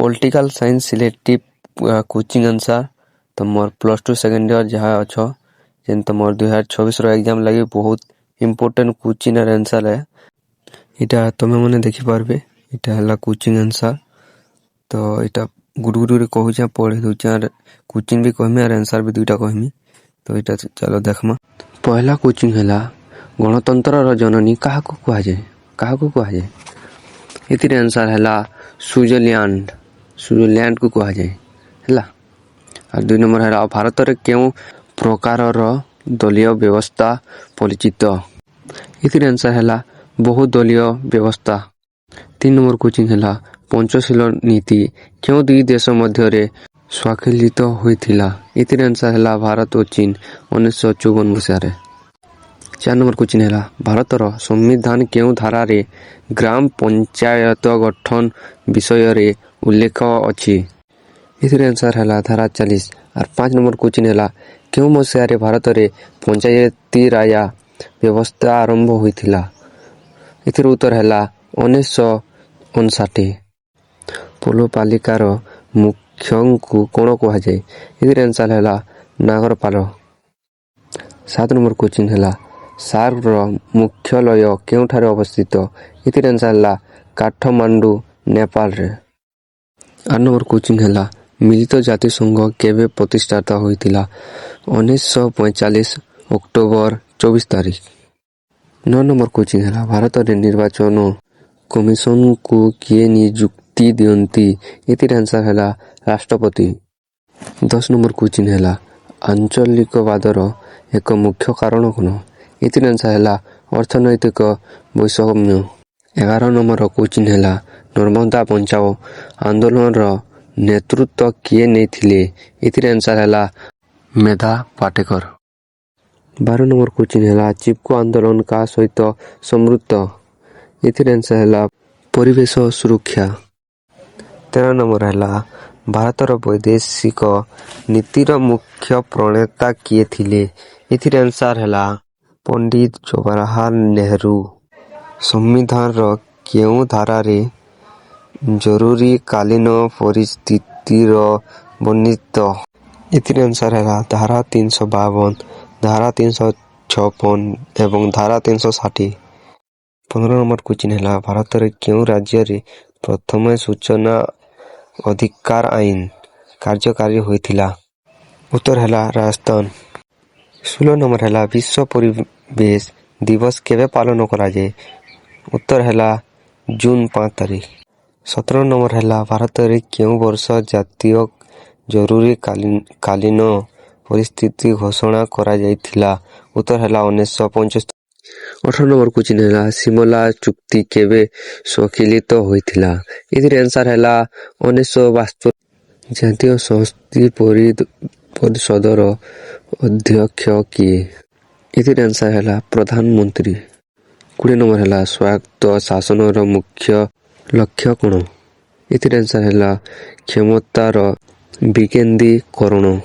Political science selective coaching answer तुमर +2 second year जहाँ अच्छो जेन तुमर 2026 एग्जाम लगे बहुत इम्पोर्टेंट कोचिंग आंसर है। इटा तुम मैंने देखी पार्बे इटा है कोचिंग आंसर। तो इटा गुड़ कहूँ पढ़े दूचे कोचिंग भी कहमी और आंसर भी दुईटा कहमी। तो इटा चलो देखमा। पहला कोचिंग है गणतंत्र जननी क्या कहुए ये आंसर है स्विट्जरलैंड को कहुए है। और 2 नंबर है भारत रे क्यों प्रकार दलीय व्यवस्था परिचित ये आंसर है बहुदलीय व्यवस्था। 3 नंबर कोचिंग है पंचशील नीति क्यों 2 देश मध्य स्वाक्षरित होता ये आंसर है भारत और चीन 1954 मसीह। 4 नंबर क्वेश्चन है भारतर संविधान क्यों धारा रे ग्राम पंचायत गठन विषय रे उल्लेख अच्छी ये आंसर है धारा 40। और 5 नंबर क्वेश्चन है क्यों मसीह भारत रे पंचायती राज व्यवस्था आरंभ होता ये उत्तर है 1959। पौरपालिकार मुख्य को कौन कहुए ये आंसर है नागरपाल। 7 नंबर क्वेश्चन है सार्क मुख्यालय क्योंठारे अवस्थित ये आंसर है काठमांडू नेपाल रे। 8 नंबर क्वेश्चन है मिलित जातिसंघ केवे प्रतिष्ठित होता 1945 अक्टोबर 24 तारीख। 9 नंबर क्वेश्चन है भारत रे निर्वाचन कमिशन को किए नियुक्ति दियंती ये आंसर है राष्ट्रपति। 10 नंबर क्वेश्चन है आंचलिकवादर एक मुख्य कारण कौन ये आंसर है अर्थनैतिक वैषम्य। 11 नंबर क्वेश्चन है नर्मदा बचाओ आंदोलन नेतृत्व किए नहीं ये आंसर है मेधा पाटेकर। 12 नंबर क्वेश्चन है चिपको आंदोलन का सहित समृद्ध ये आंसर है परिवेश सुरक्षा। 13 नंबर है भारतर वैदेशिक नीतिर मुख्य प्रणेता किए थिले ये आंसर है पंडित जवाहरलाल नेहरू। संविधान क्यों धारा रे जरूरी कालीन परिस्थिति वर्णित ये आंसर है धारा 352 धारा 356 एवं धारा 360। 15 नंबर क्वेश्चन है भारत रे क्यों राज्य रे प्रथम सूचना अधिकार आईन कार्यकारी होता उत्तर है राजस्थान। 16 नंबर है विश्व परिवेश दिवस केवे पालन कराए उत्तर है जून 5 तारीख। 17 नंबर है भारत रे क्यों वर्ष जातीय जरूरी कालीन परिस्थिति घोषणा करा जायथिला उत्तर है 1975। 18 नंबर क्वेश्चन है सिमला चुक्ति केवे स्वाक्षरित होता ये आंसर है 1972। जातीय संस्कृति परिषदर अध्यक्ष किए ये आंसर है प्रधानमंत्री। 20 नंबर है स्वायत्त शासन मुख्य लक्ष्य कौन ये आंसर है क्षमतार विकेंद्रीकरण।